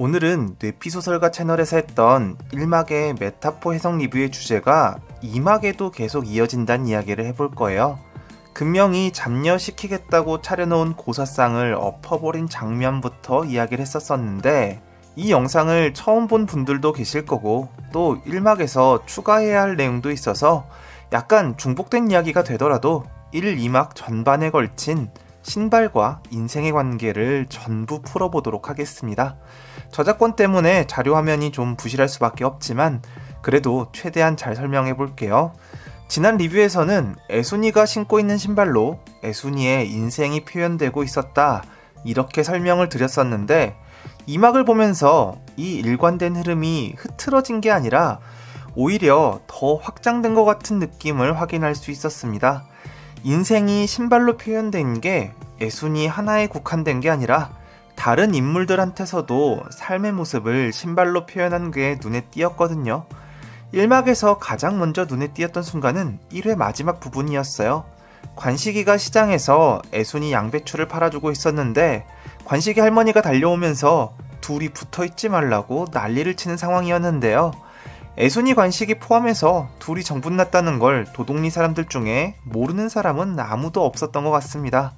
오늘은 뇌피소설가 채널에서 했던 1막의 메타포 해석 리뷰의 주제가 2막에도 계속 이어진다는 이야기를 해볼 거예요. 금명이 잡녀시키겠다고 차려놓은 고사상을 엎어버린 장면부터 이야기를 했었었는데 이 영상을 처음 본 분들도 계실 거고 또 1막에서 추가해야 할 내용도 있어서 약간 중복된 이야기가 되더라도 1, 2막 전반에 걸친 신발과 인생의 관계를 전부 풀어보도록 하겠습니다. 저작권 때문에 자료 화면이 좀 부실할 수밖에 없지만 그래도 최대한 잘 설명해 볼게요. 지난 리뷰에서는 애순이가 신고 있는 신발로 애순이의 인생이 표현되고 있었다 이렇게 설명을 드렸었는데 이 막을 보면서 이 일관된 흐름이 흐트러진 게 아니라 오히려 더 확장된 것 같은 느낌을 확인할 수 있었습니다. 인생이 신발로 표현된 게 애순이 하나에 국한된 게 아니라 다른 인물들한테서도 삶의 모습을 신발로 표현한 게 눈에 띄었거든요. 1막에서 가장 먼저 눈에 띄었던 순간은 1회 마지막 부분이었어요. 관식이가 시장에서 애순이 양배추를 팔아주고 있었는데 관식이 할머니가 달려오면서 둘이 붙어있지 말라고 난리를 치는 상황이었는데요. 애순이 관식이 포함해서 둘이 정분났다는 걸 도독리 사람들 중에 모르는 사람은 아무도 없었던 것 같습니다.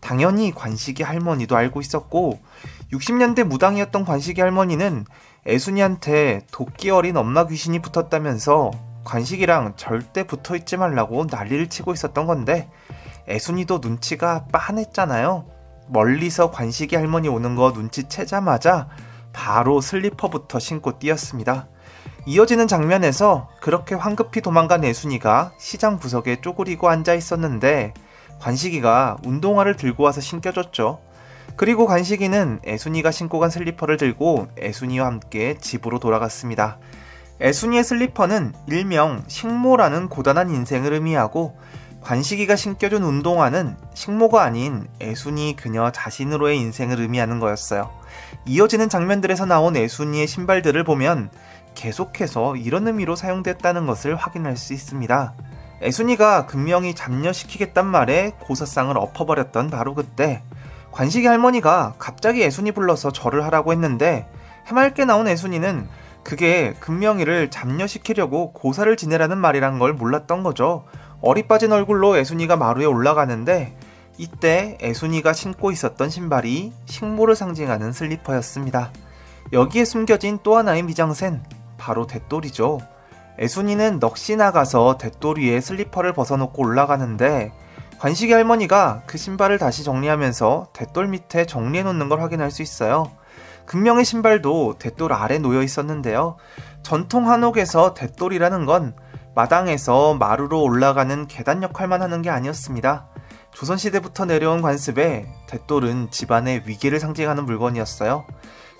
당연히 관식이 할머니도 알고 있었고 60년대 무당이었던 관식이 할머니는 애순이한테 도끼 어린 엄마 귀신이 붙었다면서 관식이랑 절대 붙어있지 말라고 난리를 치고 있었던 건데 애순이도 눈치가 빤했잖아요. 멀리서 관식이 할머니 오는 거 눈치채자마자 바로 슬리퍼부터 신고 뛰었습니다. 이어지는 장면에서 그렇게 황급히 도망간 애순이가 시장 구석에 쪼그리고 앉아 있었는데 관식이가 운동화를 들고 와서 신겨줬죠. 그리고 관식이는 애순이가 신고 간 슬리퍼를 들고 애순이와 함께 집으로 돌아갔습니다. 애순이의 슬리퍼는 일명 식모라는 고단한 인생을 의미하고 관식이가 신겨준 운동화는 식모가 아닌 애순이 그녀 자신으로의 인생을 의미하는 거였어요. 이어지는 장면들에서 나온 애순이의 신발들을 보면 계속해서 이런 의미로 사용됐다는 것을 확인할 수 있습니다. 애순이가 금명이 잡녀시키겠단 말에 고사상을 엎어버렸던 바로 그때 관식이 할머니가 갑자기 애순이 불러서 절을 하라고 했는데 해맑게 나온 애순이는 그게 금명이를 잡녀시키려고 고사를 지내라는 말이란 걸 몰랐던 거죠. 어리 빠진 얼굴로 애순이가 마루에 올라가는데 이때 애순이가 신고 있었던 신발이 식모를 상징하는 슬리퍼였습니다. 여기에 숨겨진 또 하나의 미장센, 바로 돛돌이죠. 애순이는 넋이 나가서 돛돌 위에 슬리퍼를 벗어놓고 올라가는데 관식이 할머니가 그 신발을 다시 정리하면서 돛돌 밑에 정리해놓는 걸 확인할 수 있어요. 금명의 신발도 돛돌 아래 놓여 있었는데요. 전통 한옥에서 돛돌이라는 건 마당에서 마루로 올라가는 계단 역할만 하는 게 아니었습니다. 조선시대부터 내려온 관습에 돛돌은 집안의 위계를 상징하는 물건이었어요.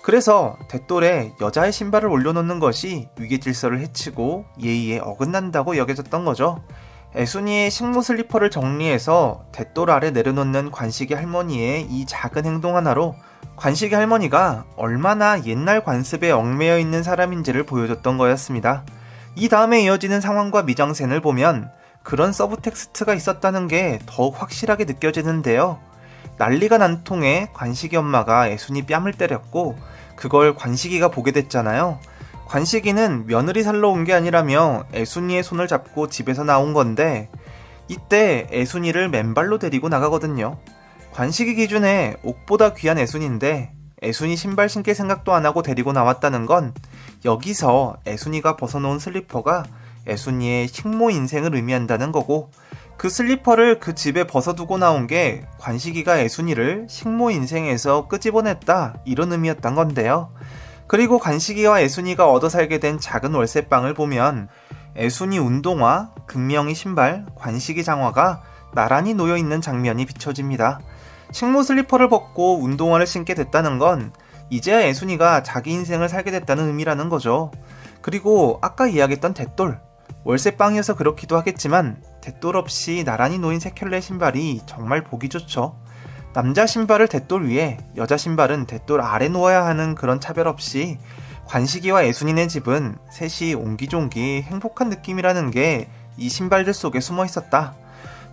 그래서 돛돌에 여자의 신발을 올려놓는 것이 위계 질서를 해치고 예의에 어긋난다고 여겨졌던 거죠. 애순이의 식모 슬리퍼를 정리해서 돛돌 아래 내려놓는 관식이 할머니의 이 작은 행동 하나로 관식이 할머니가 얼마나 옛날 관습에 얽매여 있는 사람인지를 보여줬던 거였습니다. 이 다음에 이어지는 상황과 미장센을 보면 그런 서브텍스트가 있었다는 게 더욱 확실하게 느껴지는데요. 난리가 난 통에 관식이 엄마가 애순이 뺨을 때렸고 그걸 관식이가 보게 됐잖아요. 관식이는 며느리 살러 온 게 아니라며 애순이의 손을 잡고 집에서 나온 건데 이때 애순이를 맨발로 데리고 나가거든요. 관식이 기준에 옥보다 귀한 애순인데 애순이 신발 신길 생각도 안 하고 데리고 나왔다는 건 여기서 애순이가 벗어놓은 슬리퍼가 애순이의 식모 인생을 의미한다는 거고 그 슬리퍼를 그 집에 벗어두고 나온 게 관식이가 애순이를 식모 인생에서 끄집어냈다 이런 의미였던 건데요. 그리고 관식이와 애순이가 얻어 살게 된 작은 월세방을 보면 애순이 운동화, 금명이 신발, 관식이 장화가 나란히 놓여있는 장면이 비춰집니다. 식모 슬리퍼를 벗고 운동화를 신게 됐다는 건 이제야 애순이가 자기 인생을 살게 됐다는 의미라는 거죠. 그리고 아까 이야기했던 돛돌, 월세방이어서 그렇기도 하겠지만 돛돌 없이 나란히 놓인 세 켤레 신발이 정말 보기 좋죠. 남자 신발을 돛돌 위에, 여자 신발은 돛돌 아래 놓아야 하는 그런 차별 없이 관식이와 애순이네 집은 셋이 옹기종기 행복한 느낌이라는 게 이 신발들 속에 숨어 있었다.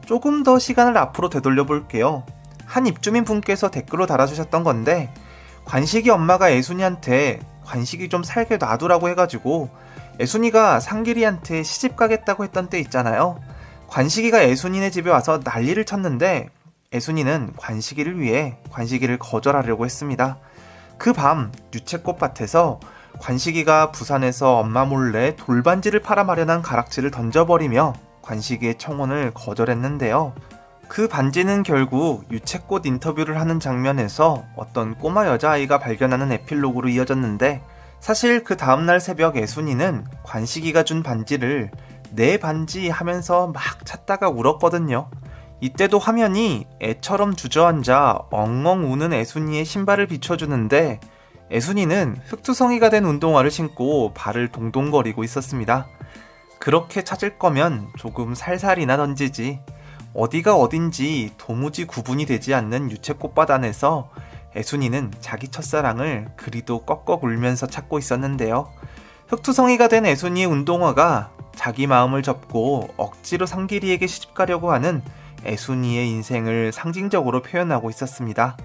조금 더 시간을 앞으로 되돌려 볼게요. 한 입주민 분께서 댓글로 달아주셨던 건데 관식이 엄마가 애순이한테 관식이 좀 살게 놔두라고 해가지고 애순이가 상길이한테 시집 가겠다고 했던 때 있잖아요. 관식이가 애순이네 집에 와서 난리를 쳤는데 애순이는 관식이를 위해 관식이를 거절하려고 했습니다. 그 밤 유채꽃밭에서 관식이가 부산에서 엄마 몰래 돌반지를 팔아 마련한 가락지를 던져버리며 관식이의 청혼을 거절했는데요. 그 반지는 결국 유채꽃 인터뷰를 하는 장면에서 어떤 꼬마 여자아이가 발견하는 에필로그로 이어졌는데, 사실 그 다음날 새벽 애순이는 관식이가 준 반지를 내 반지 하면서 막 찾다가 울었거든요. 이때도 화면이 애처럼 주저앉아 엉엉 우는 애순이의 신발을 비춰주는데, 애순이는 흑투성이가 된 운동화를 신고 발을 동동거리고 있었습니다. 그렇게 찾을 거면 조금 살살이나 던지지, 어디가 어딘지 도무지 구분이 되지 않는 유채꽃밭 안에서 애순이는 자기 첫사랑을 그리도 꺽꺽 울면서 찾고 있었는데요. 흑투성이가 된 애순이의 운동화가 자기 마음을 접고 억지로 상길이에게 시집가려고 하는 애순이의 인생을 상징적으로 표현하고 있었습니다.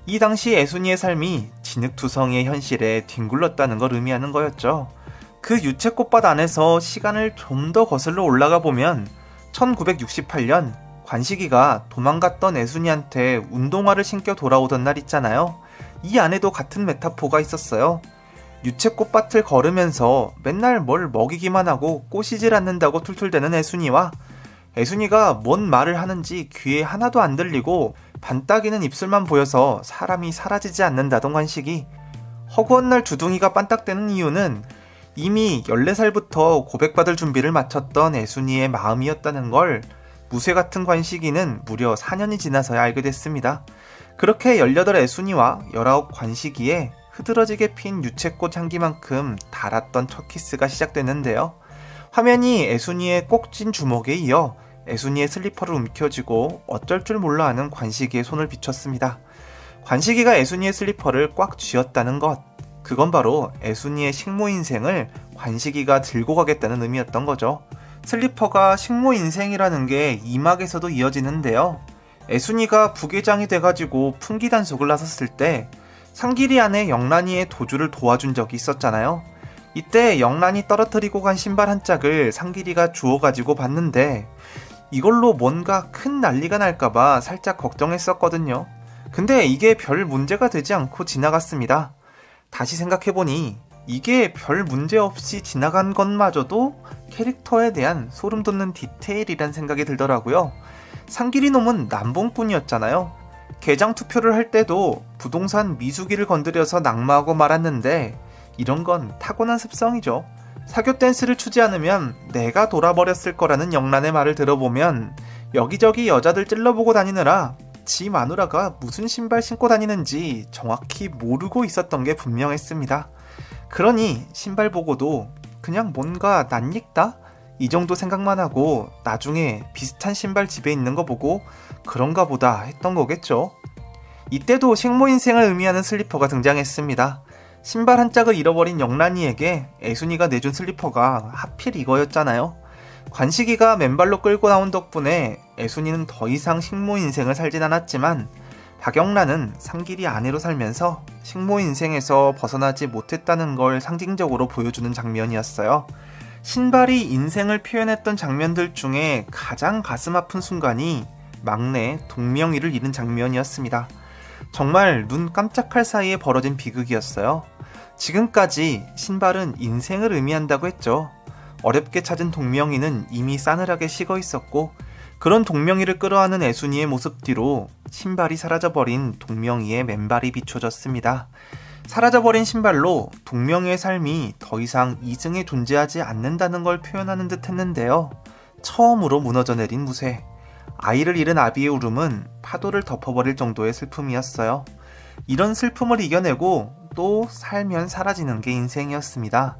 이 당시 애순이의 삶이 진흙투성이의 현실에 뒹굴렀다는 걸 의미하는 거였죠. 그 유채꽃밭 안에서 시간을 좀 더 거슬러 올라가 보면 1968년 관식이가 도망갔던 애순이한테 운동화를 신겨 돌아오던 날 있잖아요. 이 안에도 같은 메타포가 있었어요. 유채꽃밭을 걸으면서 맨날 뭘 먹이기만 하고 꼬시질 않는다고 툴툴대는 애순이와 애순이가 뭔 말을 하는지 귀에 하나도 안 들리고 반딱이는 입술만 보여서 사람이 사라지지 않는다던 관식이, 허구한 날 주둥이가 반딱대는 이유는 이미 14살부터 고백받을 준비를 마쳤던 애순이의 마음이었다는 걸 무쇠 같은 관식이는 무려 4년이 지나서야 알게 됐습니다. 그렇게 18 애순이와 19 관식이의 흐드러지게 핀 유채꽃 향기만큼 달았던 첫 키스가 시작됐는데요. 화면이 애순이의 꼭진 주먹에 이어 애순이의 슬리퍼를 움켜쥐고 어쩔 줄 몰라 하는 관식이의 손을 비췄습니다. 관식이가 애순이의 슬리퍼를 꽉 쥐었다는 것, 그건 바로 애순이의 식모 인생을 관식이가 들고 가겠다는 의미였던 거죠. 슬리퍼가 식모 인생이라는 게 이 막에서도 이어지는데요. 애순이가 부계장이 돼가지고 풍기 단속을 나섰을 때 상길이 안에 영란이의 도주를 도와준 적이 있었잖아요. 이때 영란이 떨어뜨리고 간 신발 한 짝을 상길이가 주워가지고 봤는데 이걸로 뭔가 큰 난리가 날까봐 살짝 걱정했었거든요. 근데 이게 별 문제가 되지 않고 지나갔습니다. 다시 생각해보니 이게 별 문제 없이 지나간 것마저도 캐릭터에 대한 소름 돋는 디테일이란 생각이 들더라고요. 상길이 놈은 남봉꾼이었잖아요. 개장 투표를 할 때도 부동산 미수기를 건드려서 낙마하고 말았는데 이런 건 타고난 습성이죠. 사교 댄스를 추지 않으면 내가 돌아버렸을 거라는 영란의 말을 들어보면 여기저기 여자들 찔러보고 다니느라 지 마누라가 무슨 신발 신고 다니는지 정확히 모르고 있었던 게 분명했습니다. 그러니 신발 보고도 그냥 뭔가 낯익다? 이 정도 생각만 하고 나중에 비슷한 신발 집에 있는 거 보고 그런가 보다 했던 거겠죠. 이때도 식모 인생을 의미하는 슬리퍼가 등장했습니다. 신발 한 짝을 잃어버린 영란이에게 애순이가 내준 슬리퍼가 하필 이거였잖아요. 관식이가 맨발로 끌고 나온 덕분에 애순이는 더 이상 식모 인생을 살진 않았지만 박영란은 상길이 아내로 살면서 식모 인생에서 벗어나지 못했다는 걸 상징적으로 보여주는 장면이었어요. 신발이 인생을 표현했던 장면들 중에 가장 가슴 아픈 순간이 막내 동명이를 잃은 장면이었습니다. 정말 눈 깜짝할 사이에 벌어진 비극이었어요. 지금까지 신발은 인생을 의미한다고 했죠. 어렵게 찾은 동명이는 이미 싸늘하게 식어 있었고 그런 동명이를 끌어안은 애순이의 모습 뒤로 신발이 사라져버린 동명이의 맨발이 비춰졌습니다. 사라져버린 신발로 동명이의 삶이 더 이상 이승에 존재하지 않는다는 걸 표현하는 듯 했는데요. 처음으로 무너져 내린 무쇠. 아이를 잃은 아비의 울음은 파도를 덮어버릴 정도의 슬픔이었어요. 이런 슬픔을 이겨내고 또 살면 사라지는 게 인생이었습니다.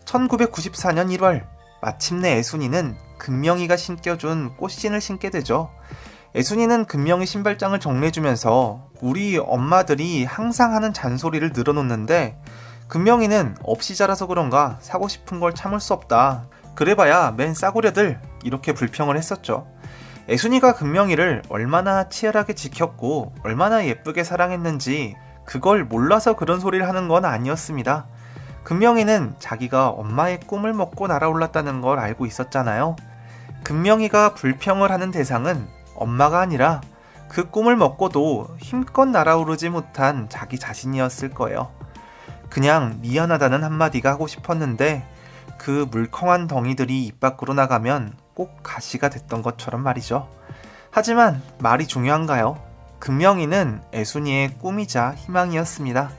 1994년 1월 마침내 애순이는 금명이가 신겨준 꽃신을 신게 되죠. 애순이는 금명이 신발장을 정리해주면서 우리 엄마들이 항상 하는 잔소리를 늘어놓는데 금명이는 없이 자라서 그런가 사고 싶은 걸 참을 수 없다. 그래봐야 맨 싸구려들, 이렇게 불평을 했었죠. 애순이가 금명이를 얼마나 치열하게 지켰고 얼마나 예쁘게 사랑했는지 그걸 몰라서 그런 소리를 하는 건 아니었습니다. 금명이는 자기가 엄마의 꿈을 먹고 날아올랐다는 걸 알고 있었잖아요. 금명이가 불평을 하는 대상은 엄마가 아니라 그 꿈을 먹고도 힘껏 날아오르지 못한 자기 자신이었을 거예요. 그냥 미안하다는 한마디가 하고 싶었는데 그 물컹한 덩이들이 입 밖으로 나가면 꼭 가시가 됐던 것처럼 말이죠. 하지만 말이 중요한가요? 금명이는 애순이의 꿈이자 희망이었습니다.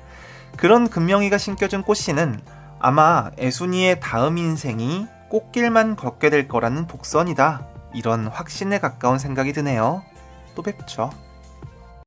그런 금명이가 심겨준 꽃씨는 아마 애순이의 다음 인생이 꽃길만 걷게 될 거라는 복선이다. 이런 확신에 가까운 생각이 드네요. 또 뵙죠.